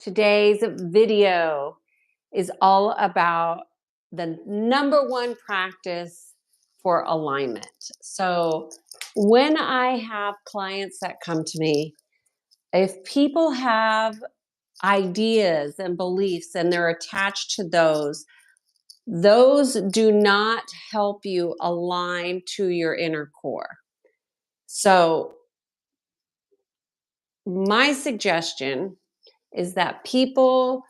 Today's video is all about the number one practice for alignment. So, when I have clients that come to me, if people have ideas and beliefs and they're attached to those do not help you align to your inner core. So, my suggestion is that people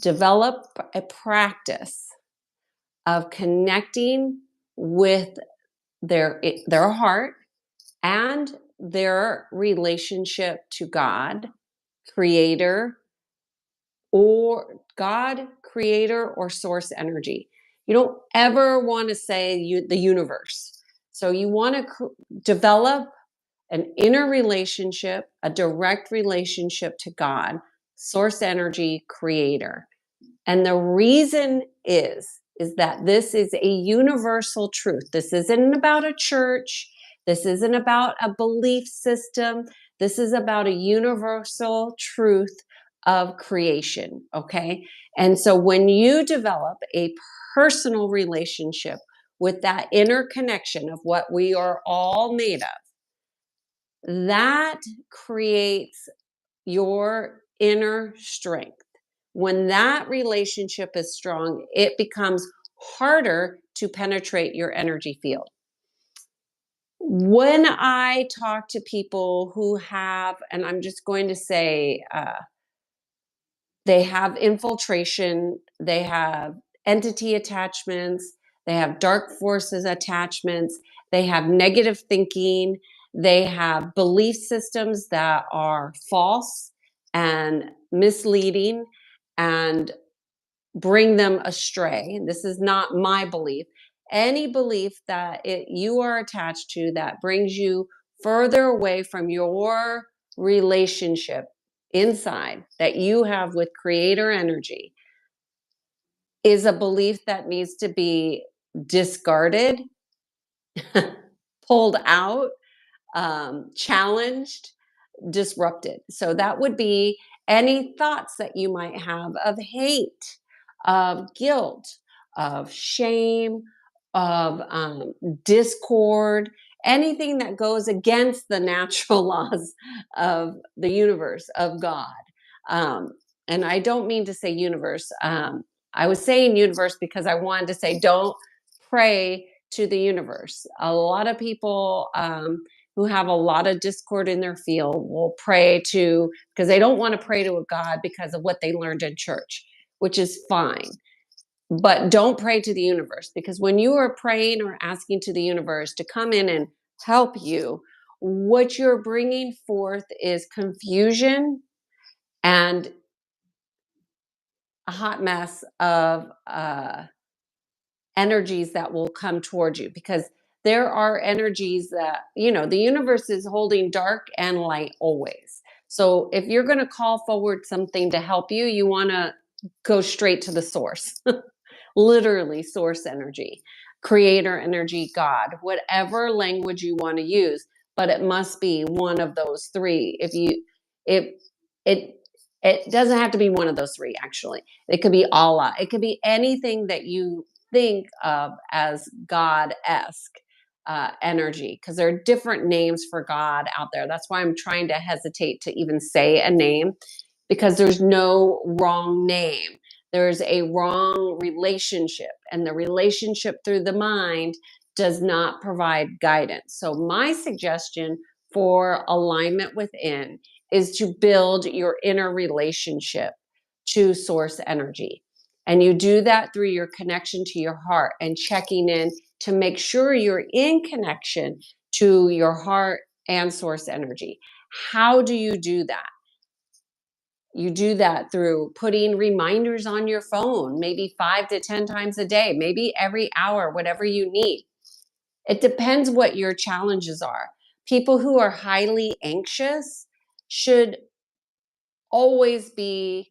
develop a practice of connecting with their heart and their relationship to God, creator, or source energy. You don't ever want to say the universe. So you want to develop an inner relationship, a direct relationship to God, source energy, creator. And the reason is that this is a universal truth. This isn't about a church. This isn't about a belief system. This is about a universal truth of creation. Okay. And so when you develop a personal relationship with that inner connection of what we are all made of, that creates your inner strength. When that relationship is strong, it becomes harder to penetrate your energy field. When I talk to people who have, and I'm just going to say, they have infiltration, they have entity attachments, they have dark forces attachments, they have negative thinking, they have belief systems that are false and misleading and bring them astray. This is not my belief. Any belief that you are attached to that brings you further away from your relationship inside that you have with creator energy is a belief that needs to be discarded, pulled out, challenged, disrupted. So that would be any thoughts that you might have of hate, of guilt, of shame, of discord, anything that goes against the natural laws of the universe, of God. Um, and I don't mean to say universe. I was saying universe because I wanted to say don't pray to the universe. A lot of people who have a lot of discord in their field will pray to, because they don't want to pray to a God because of what they learned in church, which is fine. But don't pray to the universe, because when you are praying or asking to the universe to come in and help you, what you're bringing forth is confusion and a hot mess of energies that will come towards you, because there are energies that, the universe is holding dark and light always. So if you're going to call forward something to help you, you want to go straight to the source, literally source energy, creator energy, God, whatever language you want to use, but it must be one of those three. If it doesn't have to be one of those three, actually. It could be Allah. It could be anything that you think of as God-esque energy, because there are different names for God out there. That's why I'm trying to hesitate to even say a name, because there's no wrong name. There's a wrong relationship, and the relationship through the mind does not provide guidance. So my suggestion for alignment within is to build your inner relationship to source energy. And you do that through your connection to your heart and checking in to make sure you're in connection to your heart and source energy. How do you do that? You do that through putting reminders on your phone, maybe 5 to 10 times a day, maybe every hour, whatever you need. It depends what your challenges are. People who are highly anxious should always be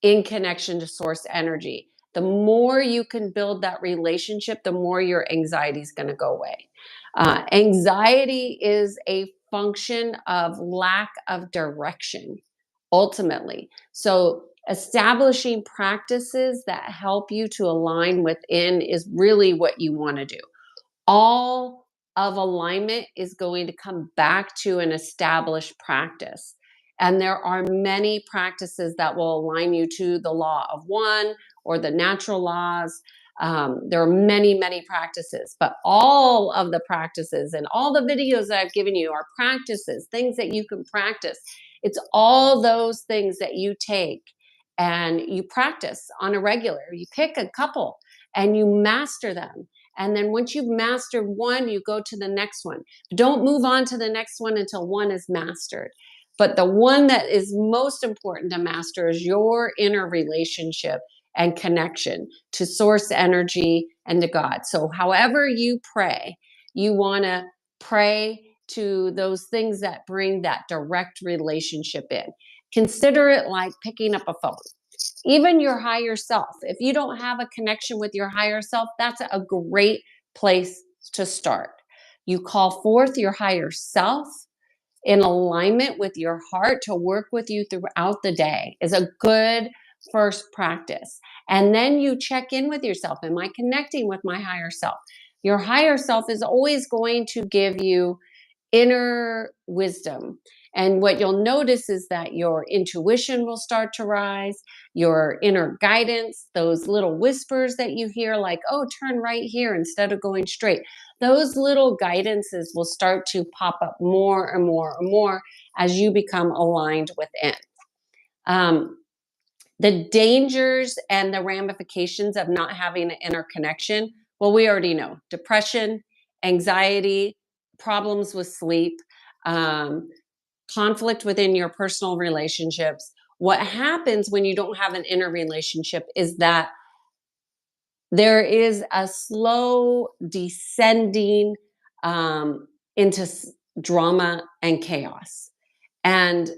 in connection to source energy. The more you can build that relationship, the more your anxiety is going to go away. Anxiety is a function of lack of direction. ultimately. So, establishing practices that help you to align within is really what you want to do. All of alignment is going to come back to an established practice. And there are many practices that will align you to the law of one or the natural laws. There are many, many practices, but all of the practices and all the videos that I've given you are practices, things that you can practice. It's all those things that you take and you practice on a regular. You pick a couple and you master them, and then once you've mastered one, you go to the next one. Don't move on to the next one until one is mastered. But the one that is most important to master is your inner relationship and connection to source energy and to God. So, however you pray, you want to pray to those things that bring that direct relationship in. Consider it like picking up a phone. Even your higher self. If you don't have a connection with your higher self, that's a great place to start. You call forth your higher self in alignment with your heart to work with you throughout the day is a good first practice. And then you check in with yourself. Am I connecting with my higher self? Your higher self is always going to give you inner wisdom. And what you'll notice is that your intuition will start to rise, your inner guidance, those little whispers that you hear, like, oh, turn right here instead of going straight. Those little guidances will start to pop up more and more and more as you become aligned within. Um, the dangers and the ramifications of not having an inner connection, well, we already know depression, anxiety, problems with sleep, um, conflict within your personal relationships. What happens when you don't have an inner relationship is that there is a slow descending into drama and chaos. And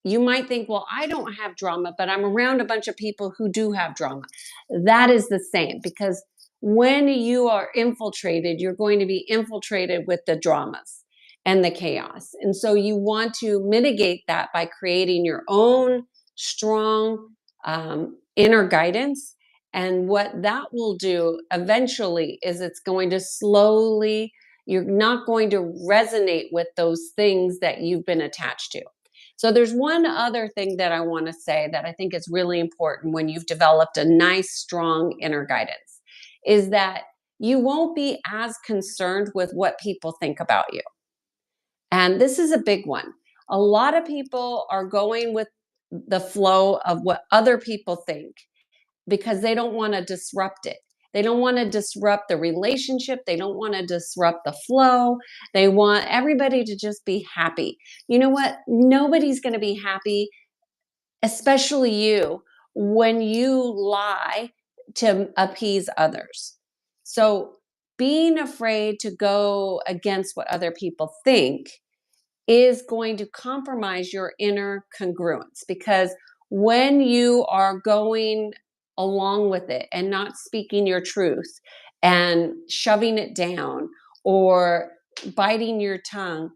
you might think, well, I don't have drama, but I'm around a bunch of people who do have drama. That is the same, because when you are infiltrated, you're going to be infiltrated with the dramas and the chaos. And so you want to mitigate that by creating your own strong inner guidance. And what that will do eventually is it's going to slowly, you're not going to resonate with those things that you've been attached to. So there's one other thing that I want to say that I think is really important when you've developed a nice, strong inner guidance is that you won't be as concerned with what people think about you. And this is a big one. A lot of people are going with the flow of what other people think because they don't want to disrupt it. They don't want to disrupt the relationship. They don't want to disrupt the flow. They want everybody to just be happy. You know what? Nobody's going to be happy, especially you, when you lie to appease others. So, being afraid to go against what other people think is going to compromise your inner congruence, because when you are going along with it and not speaking your truth and shoving it down or biting your tongue,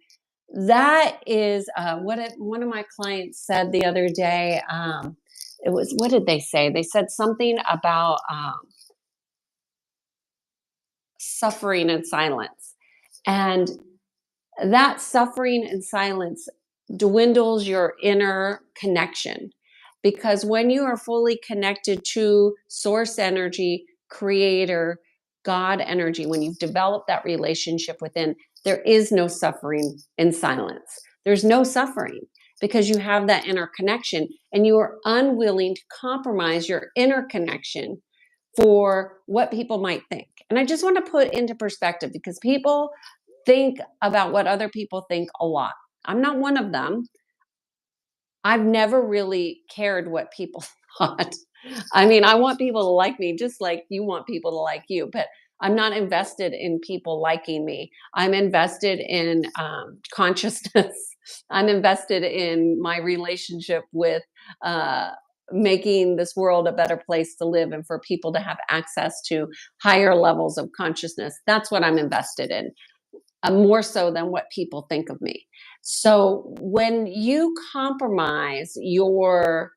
that is one of my clients said the other day. It was, what did they say? They said something about suffering in silence. And that suffering and silence dwindles your inner connection, because when you are fully connected to source energy, creator, God energy, when you've developed that relationship within, there is no suffering in silence. There's no suffering because you have that inner connection and you are unwilling to compromise your inner connection for what people might think. And I just want to put into perspective, because people think about what other people think a lot. I'm not one of them. I've never really cared what people thought. I mean, I want people to like me just like you want people to like you, but I'm not invested in people liking me. I'm invested in consciousness. I'm invested in my relationship with uh, making this world a better place to live and for people to have access to higher levels of consciousness. That's what I'm invested in, more so than what people think of me. So when you compromise your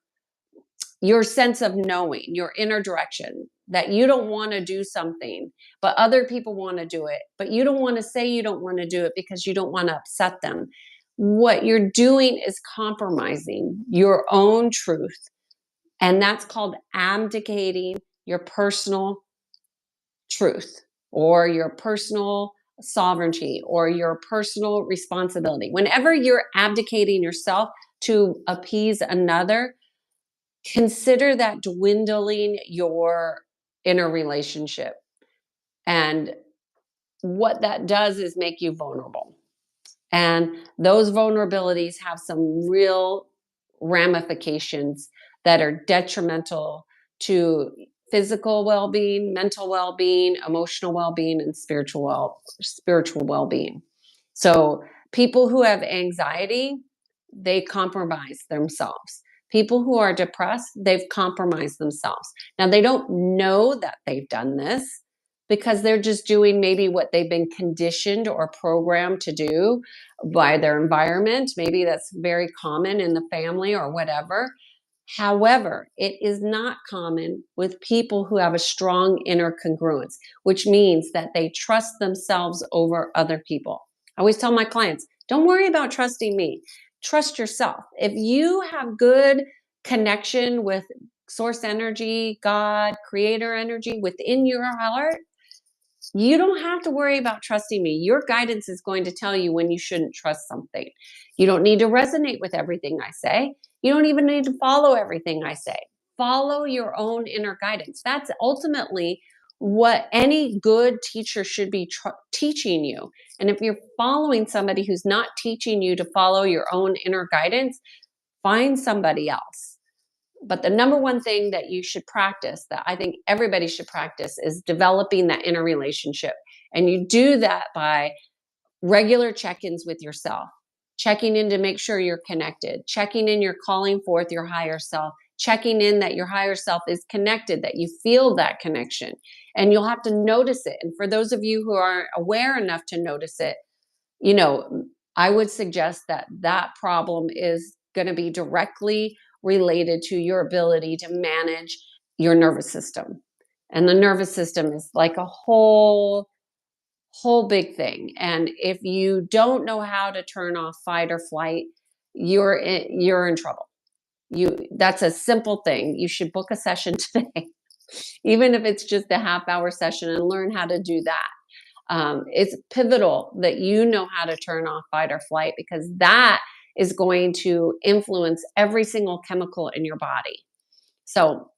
sense of knowing, your inner direction, that you don't want to do something, but other people want to do it, but you don't want to say you don't want to do it because you don't want to upset them. What you're doing is compromising your own truth. And that's called abdicating your personal truth or your personal sovereignty or your personal responsibility. Whenever you're abdicating yourself to appease another, consider that dwindling your inner relationship. And what that does is make you vulnerable. And those vulnerabilities have some real ramifications that are detrimental to physical well-being, mental well-being, emotional well-being, and spiritual well-being. So people who have anxiety, they compromise themselves. People who are depressed, they've compromised themselves. Now they don't know that they've done this because they're just doing maybe what they've been conditioned or programmed to do by their environment. Maybe that's very common in the family or whatever. However, it is not common with people who have a strong inner congruence, which means that they trust themselves over other people. I always tell my clients, don't worry about trusting me. Trust yourself. If you have good connection with source energy, God, creator energy within your heart, you don't have to worry about trusting me. Your guidance is going to tell you when you shouldn't trust something. You don't need to resonate with everything I say. You don't even need to follow everything I say. Follow your own inner guidance. That's ultimately what any good teacher should be teaching you. And if you're following somebody who's not teaching you to follow your own inner guidance, find somebody else. But the number one thing that you should practice, that I think everybody should practice, is developing that inner relationship. And you do that by regular check-ins with yourself, checking in to make sure you're connected, checking in, you're calling forth your higher self, checking in that your higher self is connected, that you feel that connection. And you'll have to notice it. And for those of you who aren't aware enough to notice it, you know, I would suggest that that problem is going to be directly related to your ability to manage your nervous system. And the nervous system is like a whole big thing. And if you don't know how to turn off fight or flight, you're in trouble. That's a simple thing. You should book a session today, even if it's just a half hour session, and learn how to do that. It's pivotal that you know how to turn off fight or flight, because that is going to influence every single chemical in your body. So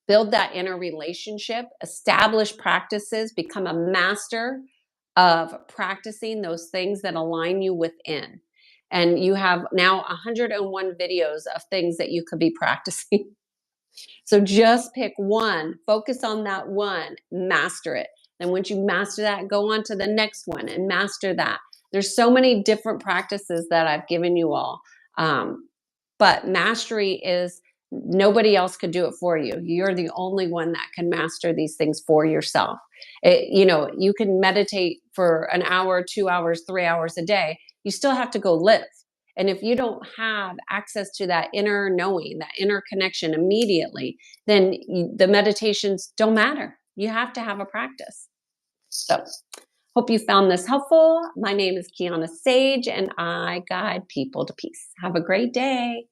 build that inner relationship, establish practices, become a master of practicing those things that align you within. And you have now 101 videos of things that you could be practicing. So just pick one, focus on that one, master it. And once you master that, go on to the next one and master that. There's so many different practices that I've given you all. But mastery is, nobody else could do it for you. You're the only one that can master these things for yourself. You can meditate for an hour, 2 hours, 3 hours a day. You still have to go live. And if you don't have access to that inner knowing, that inner connection immediately, then the meditations don't matter. You have to have a practice. So, hope you found this helpful. My name is Kiana Sage, and I guide people to peace. Have a great day.